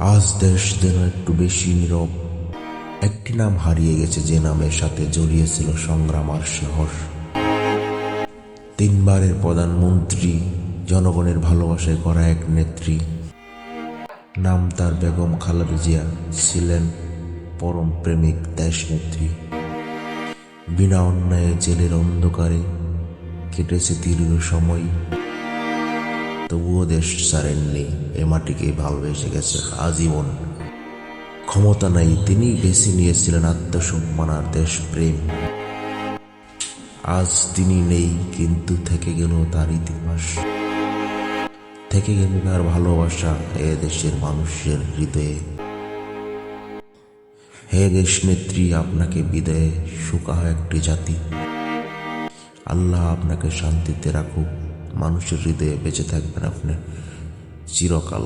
আজ দেশ যেন একটু বেশি নীরব। একটি নাম হারিয়ে গেছে যে নামের সাথে জড়িয়েছিল সংগ্রাম আর সাহস। তিনবারের প্রধানমন্ত্রী, জনগণের ভালোবাসায় করা এক নেত্রী। নাম তার বেগম খালেদা জিয়া, ছিলেন পরম প্রেমিক দেশনেত্রী। বিনা অন্যায়ে জেলের অন্ধকারে কেটেছে দীর্ঘ সময়, তবুও দেশ ছাড়েননি, এ মাটিকে ভালোবেসে গেছে আজীবন। ক্ষমতা নাই, তিনি বেছে নিয়েছিলেন আত্মসম্মান আর দেশপ্রেম। আজ তিনি নেই, কিন্তু থেকে গেল তার ইতিহাস, থেকে গেল তার ভালোবাসা এ দেশের মানুষের হৃদয়ে। হে দেশ নেত্রী, আপনাকে বিদায়ে শুকাহ একটি জাতি। আল্লাহ আপনাকে শান্তিতে রাখুক, মানুষের হৃদয়ে বেঁচে থাকবেন আপনি চিরকাল।